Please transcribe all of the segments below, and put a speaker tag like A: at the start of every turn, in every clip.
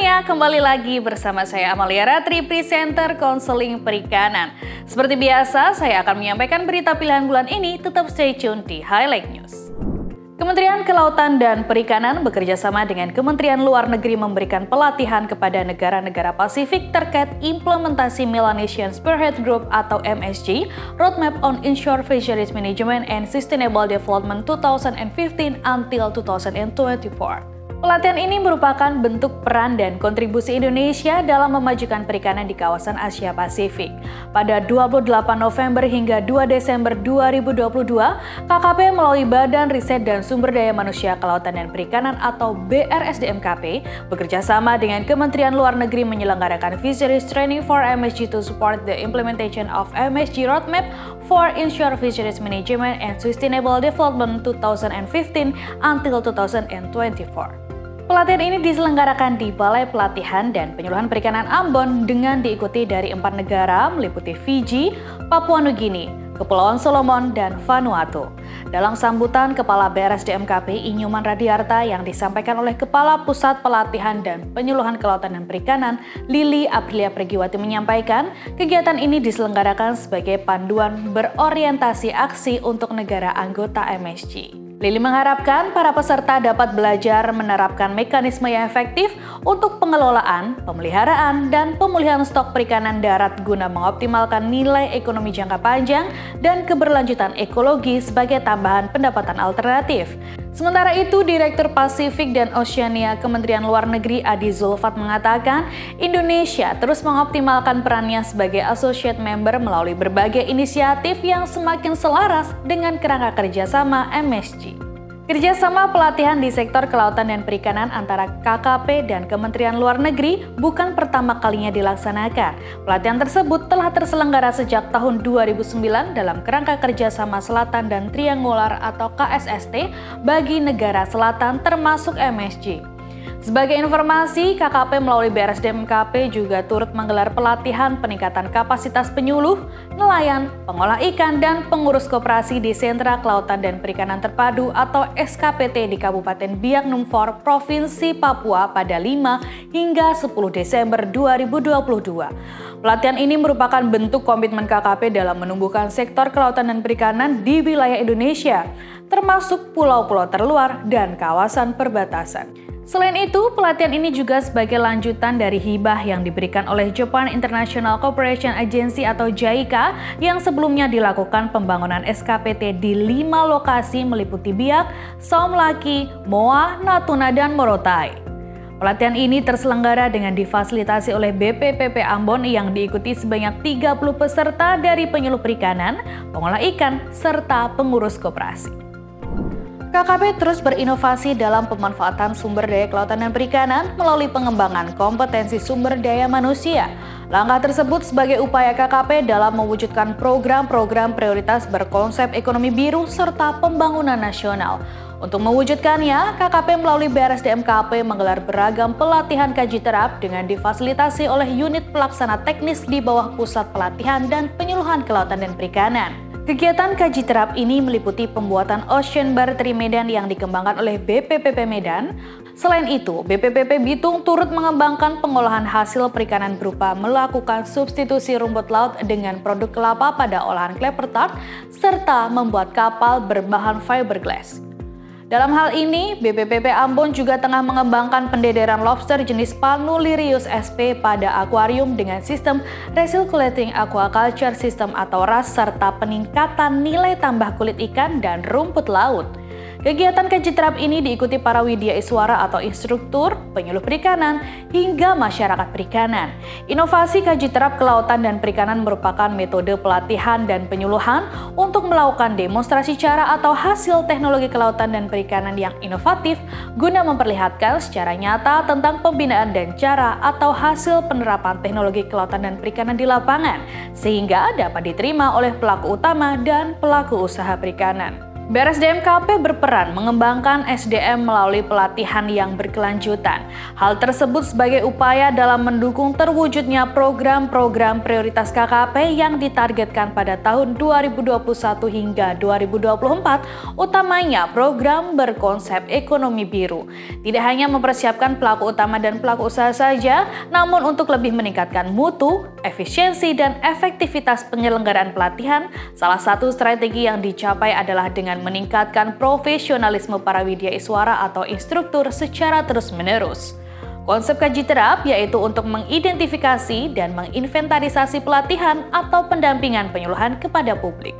A: semuanya, kembali lagi bersama saya Amalia Ratri, presenter konseling perikanan. Seperti biasa, saya akan menyampaikan berita pilihan bulan ini, tetap stay tune di Highlight News. Kementerian Kelautan dan Perikanan bekerja sama dengan Kementerian Luar Negeri memberikan pelatihan kepada negara-negara Pasifik terkait implementasi Melanesian Spearhead Group atau MSG, Roadmap on Inshore Fisheries Management and Sustainable Development 2015 until 2024. Pelatihan ini merupakan bentuk peran dan kontribusi Indonesia dalam memajukan perikanan di kawasan Asia Pasifik. Pada 28 November hingga 2 Desember 2022, KKP melalui Badan Riset dan Sumber Daya Manusia Kelautan dan Perikanan atau BRSDMKP bekerja sama dengan Kementerian Luar Negeri menyelenggarakan Fisheries Training for MSG to support the implementation of MSG Roadmap for Inshore Fisheries Management and Sustainable Development 2015 until 2024. Pelatihan ini diselenggarakan di Balai Pelatihan dan Penyuluhan Perikanan Ambon dengan diikuti dari 4 negara meliputi Fiji, Papua Nugini, Kepulauan Solomon, dan Vanuatu. Dalam sambutan Kepala BRSDMKP Inyuman Radiarta yang disampaikan oleh Kepala Pusat Pelatihan dan Penyuluhan Kelautan dan Perikanan, Lili Aprilia Pregiwati menyampaikan, kegiatan ini diselenggarakan sebagai panduan berorientasi aksi untuk negara anggota MSG. Lili mengharapkan para peserta dapat belajar menerapkan mekanisme yang efektif untuk pengelolaan, pemeliharaan, dan pemulihan stok perikanan darat guna mengoptimalkan nilai ekonomi jangka panjang dan keberlanjutan ekologi sebagai tambahan pendapatan alternatif. Sementara itu, Direktur Pasifik dan Oceania Kementerian Luar Negeri Adi Zulfat mengatakan, Indonesia terus mengoptimalkan perannya sebagai associate member melalui berbagai inisiatif yang semakin selaras dengan kerangka kerjasama MSG. Kerjasama pelatihan di sektor kelautan dan perikanan antara KKP dan Kementerian Luar Negeri bukan pertama kalinya dilaksanakan. Pelatihan tersebut telah terselenggara sejak tahun 2009 dalam kerangka kerjasama Selatan dan Triangular atau KSST bagi negara selatan termasuk MSG. Sebagai informasi, KKP melalui BRSDMKP juga turut menggelar pelatihan peningkatan kapasitas penyuluh, nelayan, pengolah ikan, dan pengurus koperasi di Sentra Kelautan dan Perikanan Terpadu atau SKPT di Kabupaten Biak Numfor, Provinsi Papua pada 5 hingga 10 Desember 2022. Pelatihan ini merupakan bentuk komitmen KKP dalam menumbuhkan sektor kelautan dan perikanan di wilayah Indonesia, termasuk pulau-pulau terluar dan kawasan perbatasan. Selain itu, pelatihan ini juga sebagai lanjutan dari hibah yang diberikan oleh Japan International Cooperation Agency atau JICA yang sebelumnya dilakukan pembangunan SKPT di 5 lokasi meliputi Biak, Saum Laki, Moa, Natuna, dan Morotai. Pelatihan ini terselenggara dengan difasilitasi oleh BPPP Ambon yang diikuti sebanyak 30 peserta dari penyuluh perikanan, pengolah ikan, serta pengurus koperasi. KKP terus berinovasi dalam pemanfaatan sumber daya kelautan dan perikanan melalui pengembangan kompetensi sumber daya manusia. Langkah tersebut sebagai upaya KKP dalam mewujudkan program-program prioritas berkonsep ekonomi biru serta pembangunan nasional. Untuk mewujudkannya, KKP melalui BRSDMKP menggelar beragam pelatihan kaji terap dengan difasilitasi oleh unit pelaksana teknis di bawah Pusat Pelatihan dan Penyuluhan Kelautan dan Perikanan. Kegiatan kaji terap ini meliputi pembuatan Ocean Bar Tree Medan yang dikembangkan oleh BPPP Medan. Selain itu, BPPP Bitung turut mengembangkan pengolahan hasil perikanan berupa melakukan substitusi rumput laut dengan produk kelapa pada olahan clapper tart, serta membuat kapal berbahan fiberglass. Dalam hal ini, BPPP Ambon juga tengah mengembangkan pendederan lobster jenis Panulirius sp pada akuarium dengan sistem Recirculating Aquaculture System atau RAS serta peningkatan nilai tambah kulit ikan dan rumput laut. Kegiatan kaji terap ini diikuti para widya iswara atau instruktur, penyuluh perikanan, hingga masyarakat perikanan. Inovasi kaji terap kelautan dan perikanan merupakan metode pelatihan dan penyuluhan untuk melakukan demonstrasi cara atau hasil teknologi kelautan dan perikanan yang inovatif guna memperlihatkan secara nyata tentang pembinaan dan cara atau hasil penerapan teknologi kelautan dan perikanan di lapangan, sehingga dapat diterima oleh pelaku utama dan pelaku usaha perikanan. BRSDMKP berperan mengembangkan SDM melalui pelatihan yang berkelanjutan. Hal tersebut sebagai upaya dalam mendukung terwujudnya program-program prioritas KKP yang ditargetkan pada tahun 2021 hingga 2024, utamanya program berkonsep ekonomi biru. Tidak hanya mempersiapkan pelaku utama dan pelaku usaha saja, namun untuk lebih meningkatkan mutu, efisiensi, dan efektivitas penyelenggaraan pelatihan, salah satu strategi yang dicapai adalah dengan meningkatkan profesionalisme para widyaiswara atau instruktur secara terus-menerus. Konsep kaji terap yaitu untuk mengidentifikasi dan menginventarisasi pelatihan atau pendampingan penyuluhan kepada publik.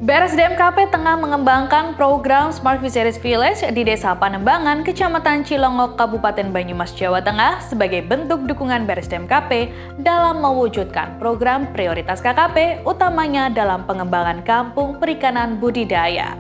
A: BRSDMKP tengah mengembangkan program Smart Fisheries Village di Desa Panembangan, Kecamatan Cilongok, Kabupaten Banyumas, Jawa Tengah sebagai bentuk dukungan BRSDMKP dalam mewujudkan program prioritas KKP, utamanya dalam pengembangan kampung perikanan budidaya.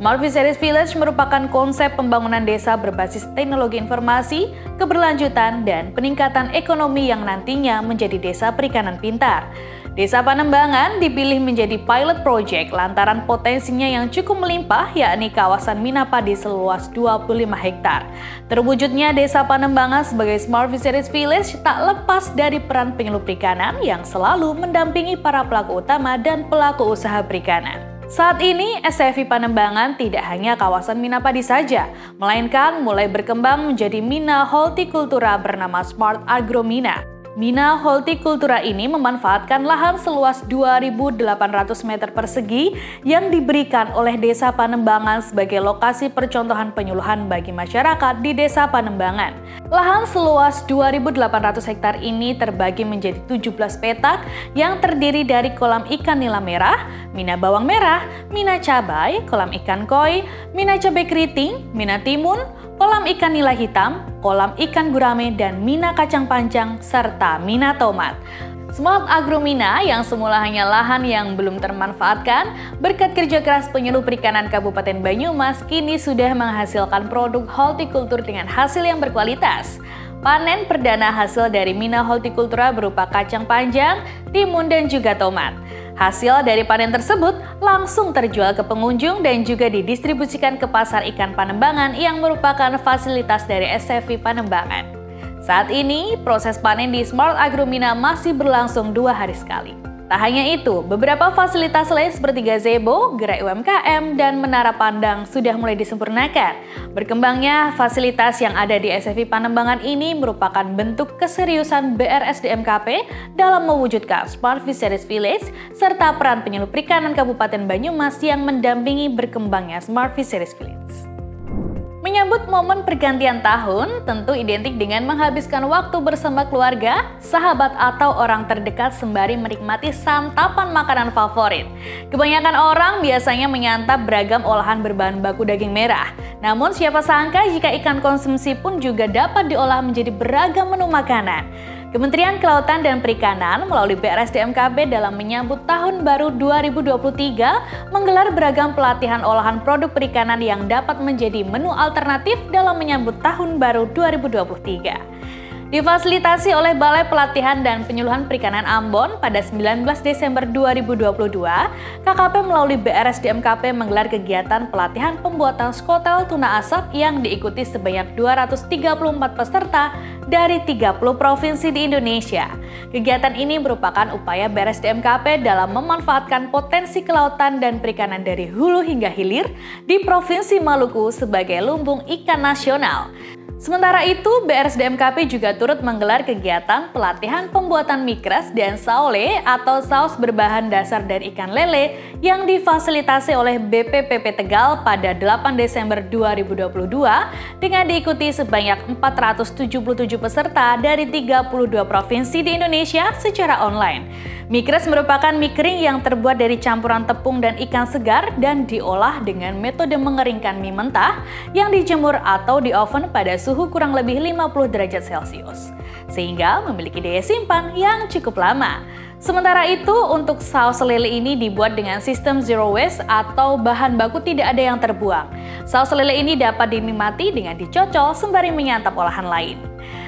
A: Smart Fisheries Village merupakan konsep pembangunan desa berbasis teknologi informasi, keberlanjutan, dan peningkatan ekonomi yang nantinya menjadi desa perikanan pintar. Desa Panembangan dipilih menjadi pilot project lantaran potensinya yang cukup melimpah, yakni kawasan Minapadi seluas 25 hektar. Terwujudnya Desa Panembangan sebagai Smart Fisheries Village tak lepas dari peran penyuluh perikanan yang selalu mendampingi para pelaku utama dan pelaku usaha perikanan. Saat ini, SFV Panembangan tidak hanya kawasan Minapadi saja, melainkan mulai berkembang menjadi Mina Hortikultura bernama Smart Agromina. Mina Hortikultura ini memanfaatkan lahan seluas 2.800 meter persegi yang diberikan oleh Desa Panembangan sebagai lokasi percontohan penyuluhan bagi masyarakat di Desa Panembangan. Lahan seluas 2.800 hektar ini terbagi menjadi 17 petak yang terdiri dari kolam ikan nila merah, mina bawang merah, mina cabai, kolam ikan koi, mina cabai keriting, mina timun, kolam ikan nila hitam, kolam ikan gurame, dan mina kacang panjang, serta mina tomat. Smart Agromina yang semula hanya lahan yang belum termanfaatkan, berkat kerja keras penyuluh perikanan Kabupaten Banyumas, kini sudah menghasilkan produk hortikultur dengan hasil yang berkualitas. Panen perdana hasil dari Mina Hortikultura berupa kacang panjang, timun, dan juga tomat. Hasil dari panen tersebut langsung terjual ke pengunjung dan juga didistribusikan ke pasar ikan Panembangan yang merupakan fasilitas dari SFV Panembangan. Saat ini, proses panen di Smart Agromina masih berlangsung 2 hari sekali. Tak hanya itu, beberapa fasilitas lain seperti gazebo, gerai UMKM, dan menara pandang sudah mulai disempurnakan. Berkembangnya fasilitas yang ada di SFV Panembangan ini merupakan bentuk keseriusan BRSDMKP dalam mewujudkan Smart Fisheries Village serta peran penyuluh perikanan Kabupaten Banyumas yang mendampingi berkembangnya Smart Fisheries Village. Menyambut momen pergantian tahun, tentu identik dengan menghabiskan waktu bersama keluarga, sahabat, atau orang terdekat sembari menikmati santapan makanan favorit. Kebanyakan orang biasanya menyantap beragam olahan berbahan baku daging merah. Namun siapa sangka jika ikan konsumsi pun juga dapat diolah menjadi beragam menu makanan. Kementerian Kelautan dan Perikanan melalui BRSDMKP dalam menyambut Tahun Baru 2023 menggelar beragam pelatihan olahan produk perikanan yang dapat menjadi menu alternatif dalam menyambut Tahun Baru 2023. Difasilitasi oleh Balai Pelatihan dan Penyuluhan Perikanan Ambon pada 19 Desember 2022, KKP melalui BRSDMKP menggelar kegiatan pelatihan pembuatan skotel tuna asap yang diikuti sebanyak 234 peserta dari 30 provinsi di Indonesia. Kegiatan ini merupakan upaya BRSDMKP dalam memanfaatkan potensi kelautan dan perikanan dari hulu hingga hilir di Provinsi Maluku sebagai lumbung ikan nasional. Sementara itu, BRSDMKP juga turut menggelar kegiatan pelatihan pembuatan mikres dan saole atau saus berbahan dasar dari ikan lele yang difasilitasi oleh BPPP Tegal pada 8 Desember 2022 dengan diikuti sebanyak 477 peserta dari 32 provinsi di Indonesia secara online. Mikres merupakan mie kering yang terbuat dari campuran tepung dan ikan segar dan diolah dengan metode mengeringkan mie mentah yang dijemur atau di oven pada suhu kurang lebih 50 derajat Celcius, sehingga memiliki daya simpan yang cukup lama. Sementara itu, untuk saus lele ini dibuat dengan sistem zero waste atau bahan baku tidak ada yang terbuang. Saus lele ini dapat dinikmati dengan dicocol sembari menyantap olahan lain.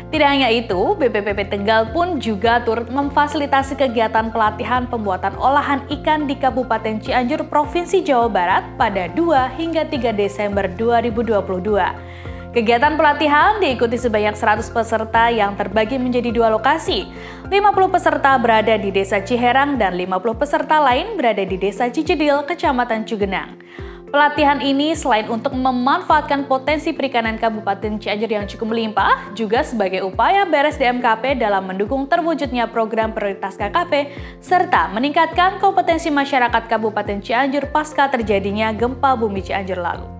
A: Tidak hanya itu, BPPP Tegal pun juga turut memfasilitasi kegiatan pelatihan pembuatan olahan ikan di Kabupaten Cianjur, Provinsi Jawa Barat pada 2 hingga 3 Desember 2022. Kegiatan pelatihan diikuti sebanyak 100 peserta yang terbagi menjadi 2 lokasi. 50 peserta berada di Desa Ciherang dan 50 peserta lain berada di Desa Cijedil, Kecamatan Cugenang. Pelatihan ini selain untuk memanfaatkan potensi perikanan Kabupaten Cianjur yang cukup melimpah, juga sebagai upaya BRSDMKP dalam mendukung terwujudnya program prioritas KKP, serta meningkatkan kompetensi masyarakat Kabupaten Cianjur pasca terjadinya gempa bumi Cianjur lalu.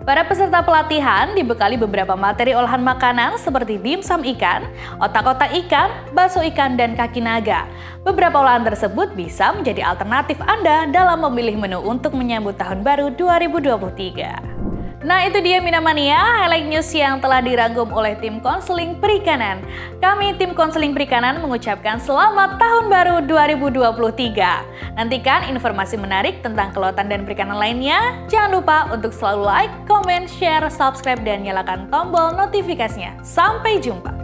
A: Para peserta pelatihan dibekali beberapa materi olahan makanan seperti dimsum ikan, otak-otak ikan, bakso ikan, dan kaki naga. Beberapa olahan tersebut bisa menjadi alternatif Anda dalam memilih menu untuk menyambut tahun baru 2023. Nah, itu dia Minamania, highlight news yang telah dirangkum oleh tim konseling perikanan. Kami tim konseling perikanan mengucapkan selamat tahun baru 2023. Nantikan informasi menarik tentang kelautan dan perikanan lainnya. Jangan lupa untuk selalu like, comment, share, subscribe, dan nyalakan tombol notifikasinya. Sampai jumpa.